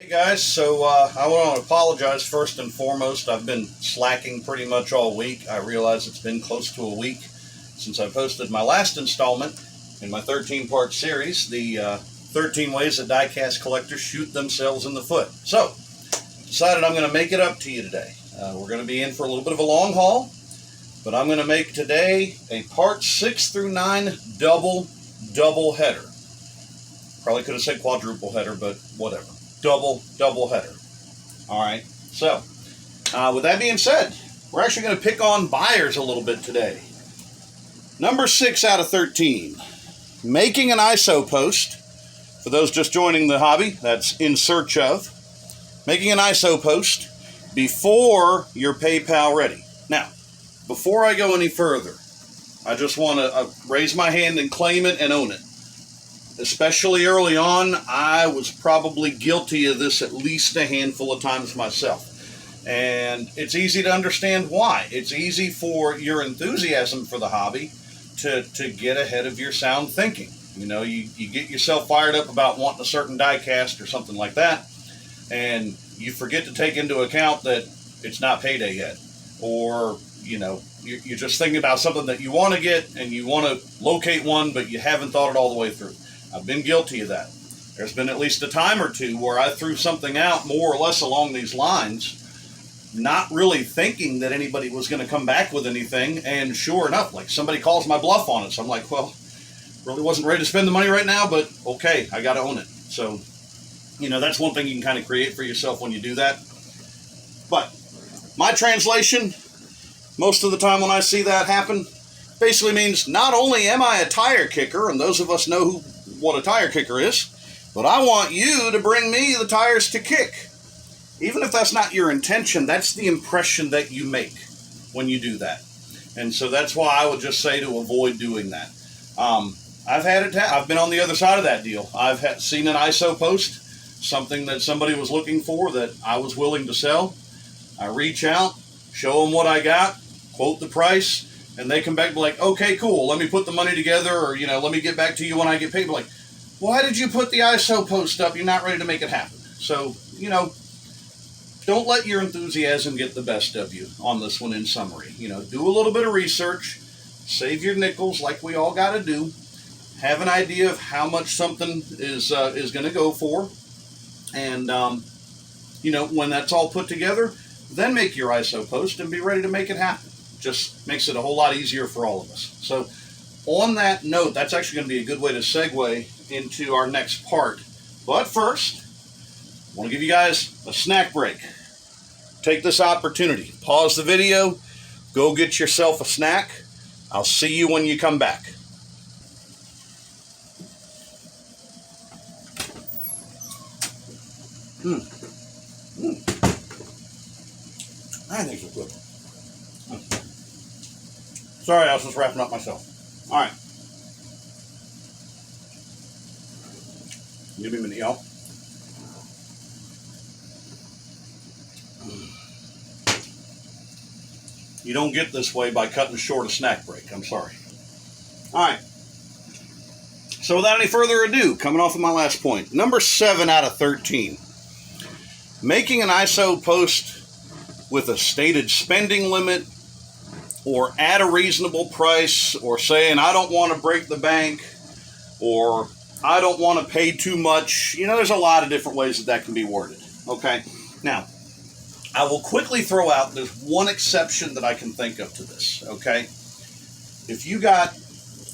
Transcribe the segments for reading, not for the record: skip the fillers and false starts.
Hey guys, so I want to apologize first and foremost. I've been slacking pretty much all week. I realize it's been close to a week since I posted my last installment in my 13-part series, the 13 ways that diecast collectors shoot themselves in the foot. So, decided I'm going to make it up to you today. We're going to be in for a little bit of a long haul, but I'm going to make today a part 6 through 9 double header. Probably could have said quadruple header, but whatever. Double header. Alright, so with that being said, we're actually going to pick on buyers a little bit today. Number 6 out of 13. Making an ISO post. For those just joining the hobby, that's in search of. Making an ISO post before you're PayPal ready. Now, before I go any further, I just want to raise my hand and claim it and own it. Especially early on, I was probably guilty of this at least a handful of times myself. And it's easy to understand why. It's easy for your enthusiasm for the hobby to get ahead of your sound thinking. You know, you get yourself fired up about wanting a certain die cast or something like that, and you forget to take into account that it's not payday yet. Or, you know, you're just thinking about something that you want to get and you want to locate one, but you haven't thought it all the way through. I've been guilty of that. There's been at least a time or two where I threw something out more or less along these lines, not really thinking that anybody was going to come back with anything, and sure enough, like somebody calls my bluff on it, so I'm like, well, really wasn't ready to spend the money right now, but okay, I got to own it. So, you know, that's one thing you can kind of create for yourself when you do that. But my translation, most of the time when I see that happen, basically means not only am I a tire kicker, and those of us know what a tire kicker is, but I want you to bring me the tires to kick. Even if that's not your intention, that's the impression that you make when you do that. And so that's why I would just say to avoid doing that. I've been on the other side of that deal. I've seen an ISO post, something that somebody was looking for that I was willing to sell. I reach out, show them what I got, quote the price, and they come back and be like, okay, cool, let me put the money together, or, you know, let me get back to you when I get paid. But like, why did you put the ISO post up? You're not ready to make it happen. So, you know, don't let your enthusiasm get the best of you on this one in summary. You know, do a little bit of research, save your nickels like we all got to do, have an idea of how much something is going to go for, and, you know, when that's all put together, then make your ISO post and be ready to make it happen. Just makes it a whole lot easier for all of us. So on that note, that's actually going to be a good way to segue into our next part. But first, I want to give you guys a snack break. Take this opportunity. Pause the video. Go get yourself a snack. I'll see you when you come back. I think it's good. Sorry, I was just wrapping up myself. All right. Give me a minute, y'all. You don't get this way by cutting short a snack break. I'm sorry. All right. So without any further ado, coming off of my last point, number 7 out of 13. Making an ISO post with a stated spending limit, or at a reasonable price, or saying I don't want to break the bank, or I don't want to pay too much. You know, there's a lot of different ways that can be worded. Okay? Now, I will quickly throw out, there's one exception that I can think of to this. Okay? If you got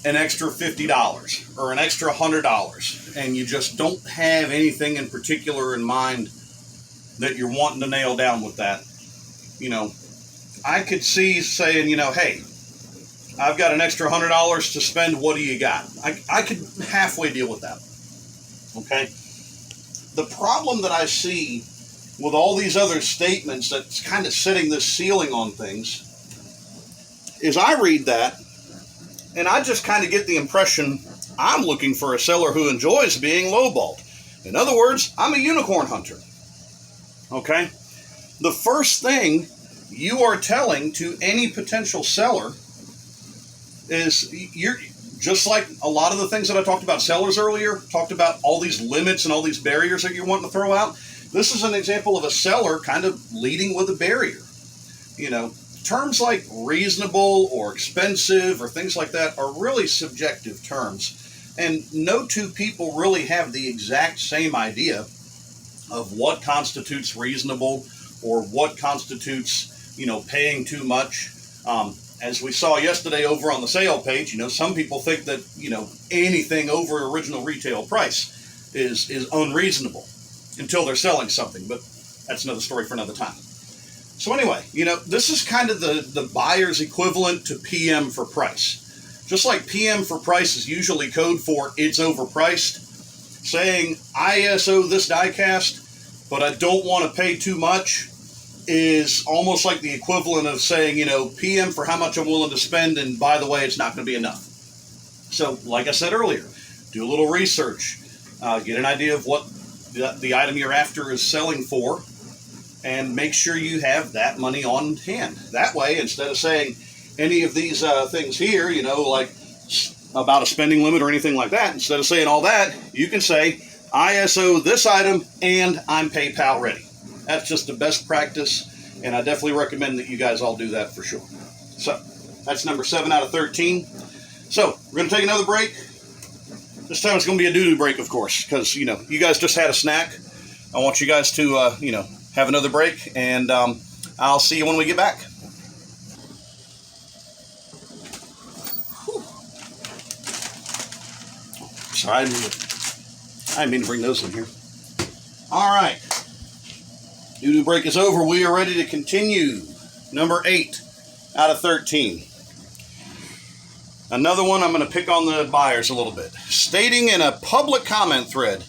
an extra $50 or an extra $100 and you just don't have anything in particular in mind that you're wanting to nail down with that, you know, I could see saying, you know, hey, I've got an extra $100 to spend. What do you got? I could halfway deal with that. Okay? The problem that I see with all these other statements that's kind of setting this ceiling on things is I read that and I just kind of get the impression I'm looking for a seller who enjoys being lowballed. In other words, I'm a unicorn hunter. Okay? The first thing you are telling to any potential seller is, you're just like a lot of the things that I talked about sellers earlier, talked about all these limits and all these barriers that you're wanting to throw out. this is an example of a seller kind of leading with a barrier. You know, terms like reasonable or expensive or things like that are really subjective terms. And no two people really have the exact same idea of what constitutes reasonable or what constitutes, you know, paying too much. As we saw yesterday over on the sale page, you know, some people think that, you know, anything over original retail price is unreasonable until they're selling something, but that's another story for another time. So anyway, you know, this is kind of the buyer's equivalent to PM for price. Just like PM for price is usually code for it's overpriced, saying ISO this diecast, but I don't want to pay too much is almost like the equivalent of saying, you know, PM for how much I'm willing to spend, and by the way, it's not going to be enough. So, like I said earlier, do a little research, get an idea of what the item you're after is selling for, and make sure you have that money on hand. That way, instead of saying any of these things here, you know, like about a spending limit or anything like that, instead of saying all that, you can say, ISO this item and I'm PayPal ready. That's just the best practice, and I definitely recommend that you guys all do that for sure. So, that's number 7 out of 13. So, we're going to take another break. This time it's going to be a doo-doo break, of course, because, you know, you guys just had a snack. I want you guys to, you know, have another break, and I'll see you when we get back. Sorry, I didn't mean to bring those in here. All right. Doo-doo break is over. We are ready to continue. Number 8 out of 13. Another one, I'm going to pick on the buyers a little bit. Stating in a public comment thread,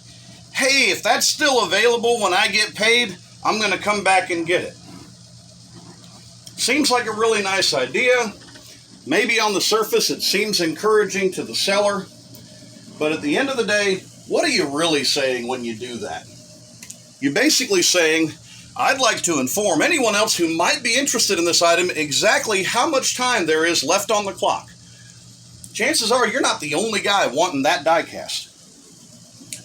hey, if that's still available when I get paid, I'm going to come back and get it. Seems like a really nice idea. Maybe on the surface it seems encouraging to the seller. But at the end of the day, what are you really saying when you do that? You're basically saying, I'd like to inform anyone else who might be interested in this item exactly how much time there is left on the clock. Chances are you're not the only guy wanting that diecast.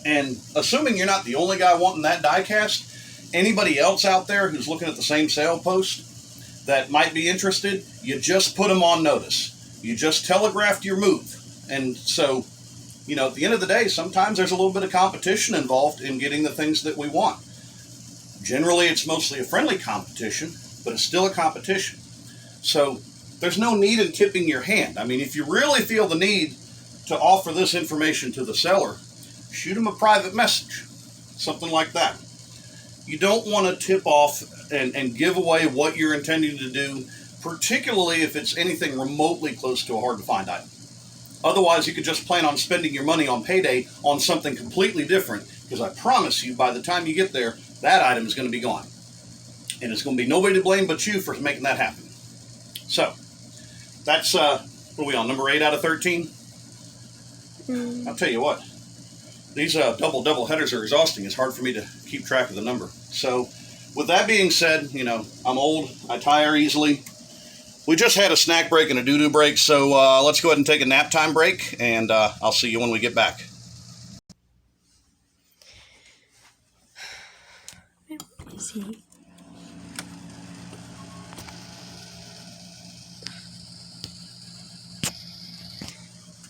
And assuming you're not the only guy wanting that diecast, anybody else out there who's looking at the same sale post that might be interested, you just put them on notice. You just telegraphed your move. And so, you know, at the end of the day, sometimes there's a little bit of competition involved in getting the things that we want. Generally, it's mostly a friendly competition, but it's still a competition. So there's no need in tipping your hand. I mean, if you really feel the need to offer this information to the seller, shoot them a private message, something like that. You don't want to tip off and give away what you're intending to do, particularly if it's anything remotely close to a hard-to-find item. Otherwise, you could just plan on spending your money on payday on something completely different, because I promise you, by the time you get there, that item is going to be gone. And it's going to be nobody to blame but you for making that happen. So, that's, what are we on, number 8 out of 13? I'll tell you what, these double headers are exhausting. It's hard for me to keep track of the number. So, with that being said, you know, I'm old, I tire easily. We just had a snack break and a doo-doo break, so let's go ahead and take a nap time break, and I'll see you when we get back. Is he?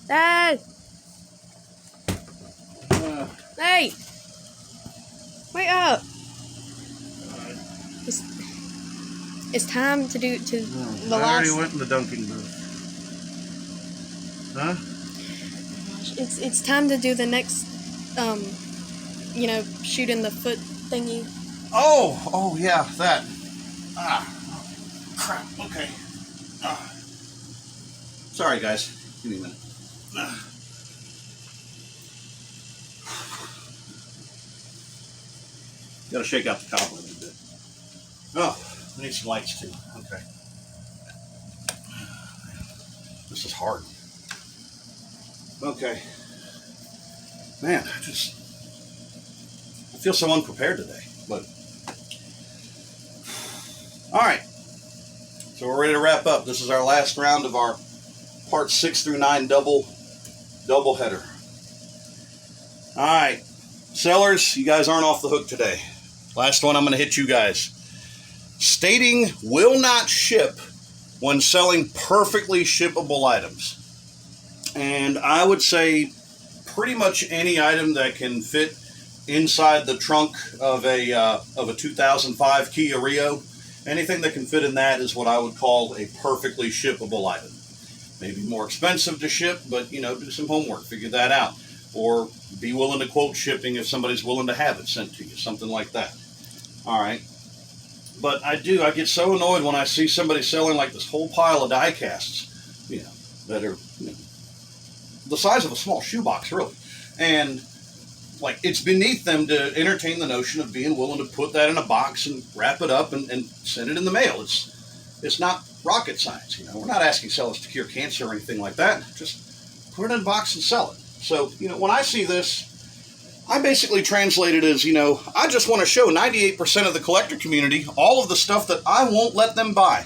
Dad! Hey! Wake up! It's time to do the last. I already went in the dunking booth. Huh? It's time to do the next, you know, shooting the foot thingy. Oh yeah, that. Crap. Okay. Sorry, guys. Give me a minute. Gotta shake out the cobweb a bit. Oh, I need some lights too. Okay. This is hard. Okay. Man, I feel so unprepared today, but all right. So we're ready to wrap up. This is our last round of our parts 6 through 9 double header. All right, sellers, you guys aren't off the hook today. Last one I'm going to hit you guys. Stating will not ship when selling perfectly shippable items. And I would say pretty much any item that can fit inside the trunk of a 2005 Kia Rio, anything that can fit in that is what I would call a perfectly shippable item. Maybe more expensive to ship, but do some homework, figure that out, or be willing to quote shipping if somebody's willing to have it sent to you, something like that. All right. But I get so annoyed when I see somebody selling like this whole pile of die casts, that are the size of a small shoebox, really. And like, it's beneath them to entertain the notion of being willing to put that in a box and wrap it up and send it in the mail. It's not rocket science. We're not asking sellers to cure cancer or anything like that. Just put it in a box and sell it. So, when I see this, I basically translate it as, I just want to show 98% of the collector community all of the stuff that I won't let them buy.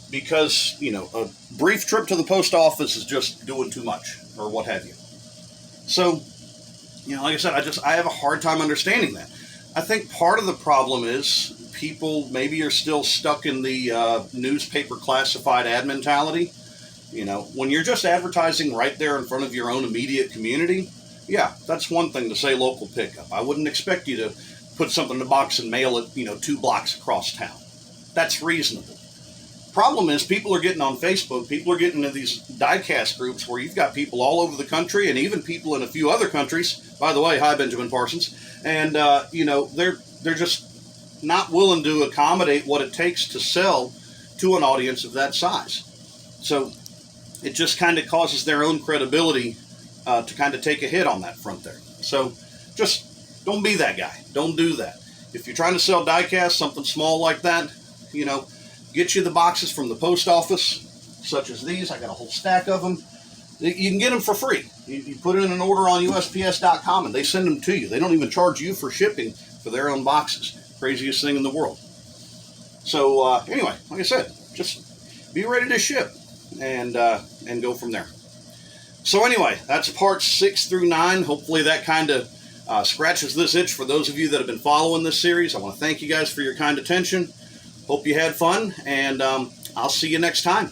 Because, a brief trip to the post office is just doing too much, or what have you. So, like I said, I have a hard time understanding that. I think part of the problem is people maybe are still stuck in the newspaper classified ad mentality. When you're just advertising right there in front of your own immediate community, yeah, that's one thing to say local pickup. I wouldn't expect you to put something in a box and mail it, 2 blocks across town. That's reasonable. Problem is, people are getting on Facebook, people are getting into these diecast groups where you've got people all over the country and even people in a few other countries. By the way, hi, Benjamin Parsons. And, they're just not willing to accommodate what it takes to sell to an audience of that size. So it just kind of causes their own credibility to kind of take a hit on that front there. So just don't be that guy. Don't do that. If you're trying to sell diecast, something small like that, get you the boxes from the post office, such as these. I got a whole stack of them. You can get them for free. You put in an order on USPS.com and they send them to you. They don't even charge you for shipping for their own boxes. Craziest thing in the world. So anyway, like I said, just be ready to ship and go from there. So anyway, that's parts 6 through 9. Hopefully that kind of scratches this itch for those of you that have been following this series. I want to thank you guys for your kind attention. Hope you had fun, and I'll see you next time.